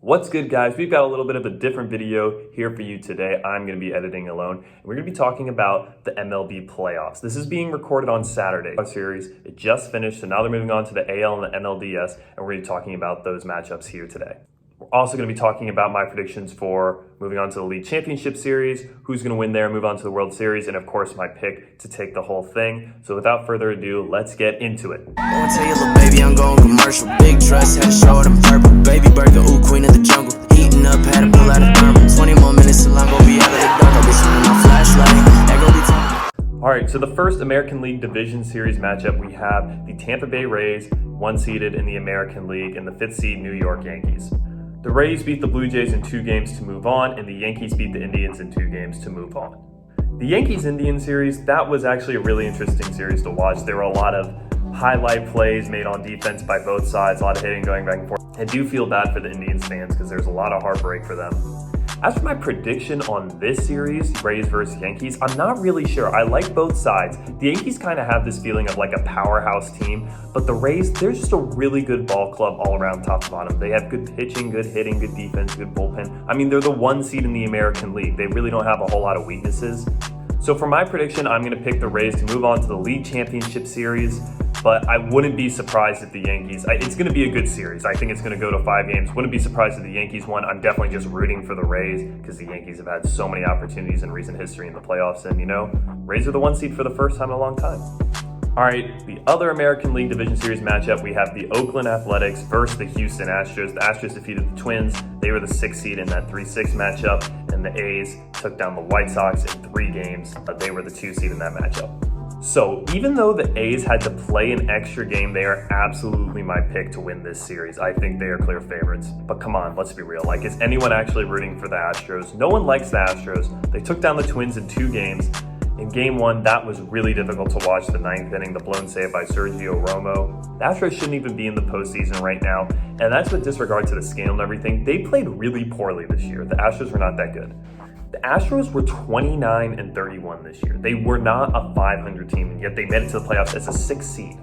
What's good, guys? We've got a little bit of a different video here for you today. I'm going to be editing alone, and we're going to be talking about the MLB playoffs. This is being recorded on Saturday. Our series, it just finished, so now they're moving on to the AL and the NLDS, and we're going to be talking about those matchups here today. We're also going to be talking about my predictions for moving on to the League Championship Series, who's going to win there, move on to the World Series, and of course my pick to take the whole thing. So without further ado, let's get into it. I tell you, little baby, I'm going commercial. Big dress, had to show it in purple. Baby burger, ooh, queen of the jungle. Heating up, had to pull out a thermal. 20 more minutes till I'm gonna be out of the dark. I'll be shooting my flashlight. That gon' be time. All right, so the first American League Division Series matchup, we have the Tampa Bay Rays, 1 seeded in the American League, and the 5th seed New York Yankees. The Rays beat the Blue Jays in 2 games to move on, and the Yankees beat the Indians in 2 games to move on. The Yankees-Indians series, that was actually a really interesting series to watch. There were a lot of highlight plays made on defense by both sides, a lot of hitting going back and forth. I do feel bad for the Indians fans because there's a lot of heartbreak for them. As for my prediction on this series, Rays versus Yankees, I'm not really sure. I like both sides. The Yankees kind of have this feeling of like a powerhouse team, but the Rays, they're just a really good ball club all around top to bottom. They have good pitching, good hitting, good defense, good bullpen. I mean, they're the 1 seed in the American League. They really don't have a whole lot of weaknesses. So for my prediction, I'm going to pick the Rays to move on to the League Championship Series, but I wouldn't be surprised if the Yankees, it's going to be a good series. I think it's going to go to 5 games. Wouldn't be surprised if the Yankees won. I'm definitely just rooting for the Rays because the Yankees have had so many opportunities in recent history in the playoffs, and Rays are the 1 seed for the first time in a long time. All right, the other American League Division Series matchup, we have the Oakland Athletics versus the Houston Astros. The Astros defeated the Twins. They were the 6th seed in that 3-6 matchup, and the A's took down the White Sox in 3 games. They were the 2 seed in that matchup. So even though the A's had to play an extra game, they are absolutely my pick to win this series. I think they are clear favorites. But come on, let's be real. Is anyone actually rooting for the Astros? No one likes the Astros. They took down the Twins in 2 games. In game 1, that was really difficult to watch. The 9th inning, the blown save by Sergio Romo. The Astros shouldn't even be in the postseason right now, and that's with disregard to the scale and everything. They played really poorly this year. The Astros were not that good. The Astros were 29-31 this year. They were not a 500 team, and yet they made it to the playoffs as a 6th seed.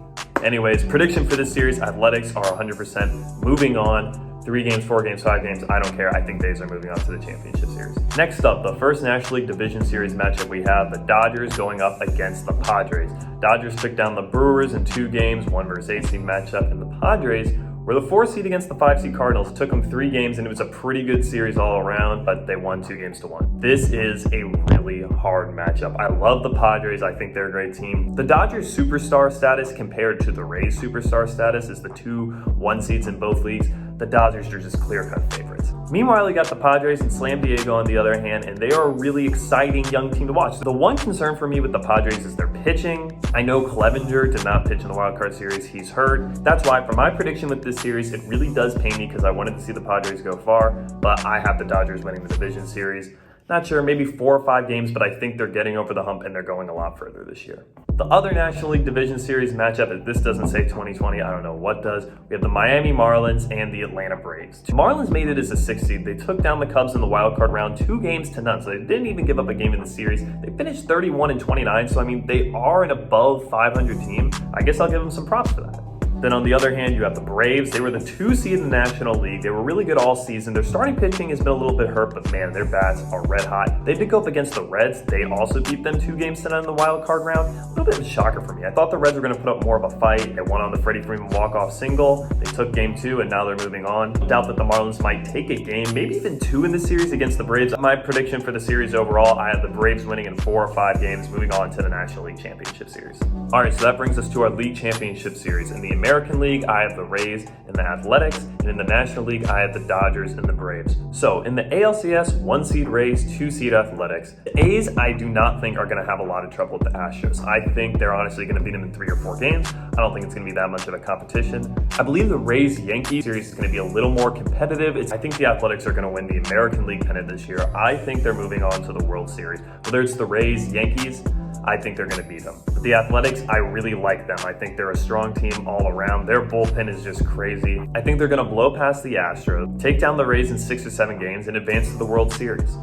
Anyways, prediction for this series, Athletics are 100% moving on. 3 games, 4 games, 5 games, I don't care. I think A's are moving on to the championship series. Next up, the first National League Division Series matchup, we have the Dodgers going up against the Padres. Dodgers took down the Brewers in 2 games, 1 versus 8 seed matchup, and the Padres were the 4 seed against the 5 seed Cardinals. It took them 3 games, and it was a pretty good series all around, but they won 2 games to 1. This is a really hard matchup. I love the Padres. I think they're a great team. The Dodgers' superstar status compared to the Rays' superstar status is the 2 1 seeds in both leagues. The Dodgers are just clear-cut favorites. Meanwhile, you got the Padres and Slam Diego on the other hand, and they are a really exciting young team to watch. The one concern for me with the Padres is their pitching. I know Clevenger did not pitch in the Wild Card Series. He's hurt. That's why, for my prediction with this series, it really does pain me because I wanted to see the Padres go far, but I have the Dodgers winning the Division Series. Not sure, maybe 4 or 5 games, but I think they're getting over the hump and they're going a lot further this year. The other National League Division Series matchup, if this doesn't say 2020, I don't know what does. We have the Miami Marlins and the Atlanta Braves. Marlins made it as a 6th seed. They took down the Cubs in the wild card round 2 games to none, so they didn't even give up a game in the series. They finished 31-29, so I mean, they are an above 500 team. I guess I'll give them some props for that. Then on the other hand, you have the Braves. They were the 2 seed in the National League. They were really good all season. Their starting pitching has been a little bit hurt, but man, their bats are red hot. They did go up against the Reds. They also beat them 2 games to none in the wild card round. A little bit of a shocker for me. I thought the Reds were going to put up more of a fight. They won on the Freddie Freeman walk-off single. They took game 2, and now they're moving on. Doubt that the Marlins might take a game, maybe even 2 in the series against the Braves. My prediction for the series overall, I have the Braves winning in 4 or 5 games, moving on to the National League Championship Series. All right, so that brings us to our League Championship Series. In the American League, I have the Rays and the Athletics, and in the National League, I have the Dodgers and the Braves. So in the ALCS, 1 seed Rays, 2 seed Athletics. The A's, I do not think are going to have a lot of trouble with the Astros. I think they're honestly going to beat them in 3 or 4 games. I don't think it's going to be that much of a competition. I believe the Rays-Yankees series is going to be a little more competitive. I think the Athletics are going to win the American League pennant this year. I think they're moving on to the World Series. Whether it's the Rays-Yankees, I think they're going to beat them. But the Athletics, I really like them. I think they're a strong team all around. Their bullpen is just crazy. I think they're going to blow past the Astros, take down the Rays in 6 or 7 games, and advance to the World Series.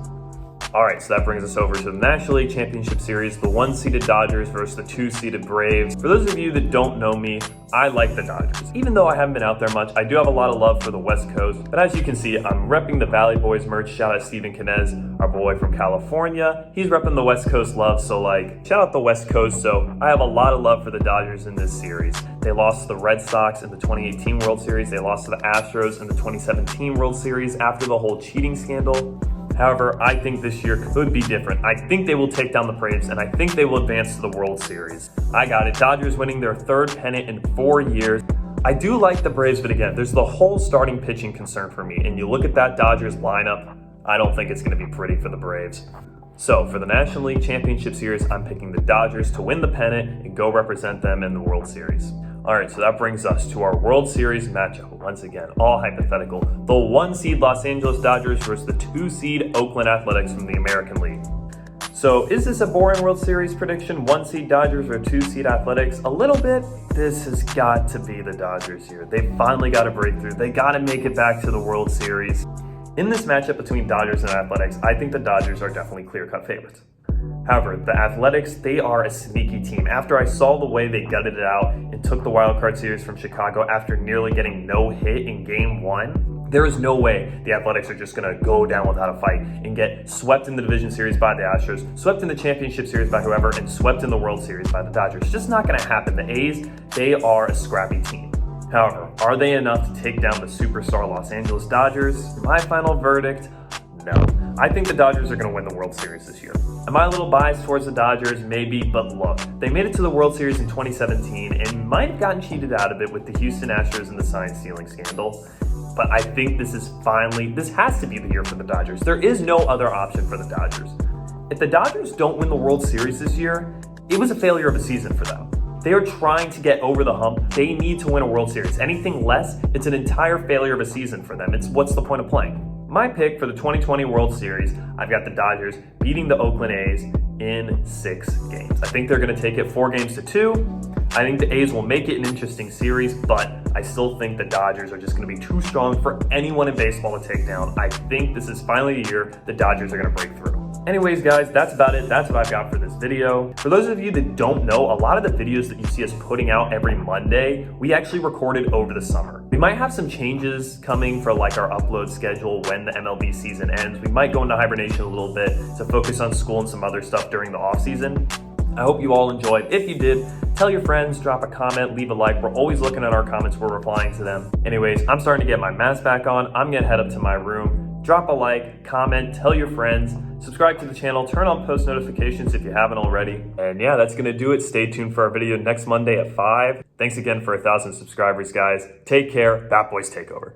All right, so that brings us over to the National League Championship Series, the 1-seeded Dodgers versus the 2-seeded Braves. For those of you that don't know me, I like the Dodgers. Even though I haven't been out there much, I do have a lot of love for the West Coast. But as you can see, I'm repping the Valley Boys merch. Shout out Steven Canez, our boy from California. He's repping the West Coast love, so shout out the West Coast. So I have a lot of love for the Dodgers in this series. They lost to the Red Sox in the 2018 World Series. They lost to the Astros in the 2017 World Series after the whole cheating scandal. However, I think this year could be different. I think they will take down the Braves, and I think they will advance to the World Series. I got it. Dodgers winning their third pennant in 4 years. I do like the Braves, but again, there's the whole starting pitching concern for me. And you look at that Dodgers lineup, I don't think it's going to be pretty for the Braves. So for the National League Championship Series, I'm picking the Dodgers to win the pennant and go represent them in the World Series. All right, so that brings us to our World Series matchup. Once again, all hypothetical. The 1-seed Los Angeles Dodgers versus the 2-seed Oakland Athletics from the American League. So is this a boring World Series prediction? 1-seed Dodgers or 2-seed Athletics? A little bit. This has got to be the Dodgers here. They finally got a breakthrough. They got to make it back to the World Series. In this matchup between Dodgers and Athletics, I think the Dodgers are definitely clear-cut favorites. However, the Athletics, they are a sneaky team. After I saw the way they gutted it out and took the wild card series from Chicago after nearly getting no hit in Game 1, there is no way the Athletics are just going to go down without a fight and get swept in the division series by the Astros, swept in the championship series by whoever, and swept in the World Series by the Dodgers. It's just not going to happen. The A's, they are a scrappy team. However, are they enough to take down the superstar Los Angeles Dodgers? My final verdict, no. I think the Dodgers are going to win the World Series this year. Am I a little biased towards the Dodgers? Maybe, but look, they made it to the World Series in 2017 and might have gotten cheated out of it with the Houston Astros and the sign stealing scandal. But I think this has to be the year for the Dodgers. There is no other option for the Dodgers. If the Dodgers don't win the World Series this year, it was a failure of a season for them. They are trying to get over the hump. They need to win a World Series. Anything less, it's an entire failure of a season for them. What's the point of playing? My pick for the 2020 World Series, I've got the Dodgers beating the Oakland A's in 6 games. I think they're going to take it 4-2. I think the A's will make it an interesting series, but I still think the Dodgers are just going to be too strong for anyone in baseball to take down. I think this is finally the year the Dodgers are going to break through. Anyways, guys, that's about it. That's what I've got for this video. For those of you that don't know, a lot of the videos that you see us putting out every Monday, we actually recorded over the summer. We might have some changes coming for our upload schedule when the MLB season ends. We might go into hibernation a little bit to focus on school and some other stuff during the off season. I hope you all enjoyed. If you did, tell your friends, drop a comment, leave a like. We're always looking at our comments. We're replying to them. Anyways, I'm starting to get my mask back on. I'm going to head up to my room. Drop a like, comment, tell your friends, subscribe to the channel, turn on post notifications if you haven't already. And yeah, that's going to do it. Stay tuned for our video next Monday at 5. Thanks again for 1,000 subscribers, guys. Take care. Bat Boys take over.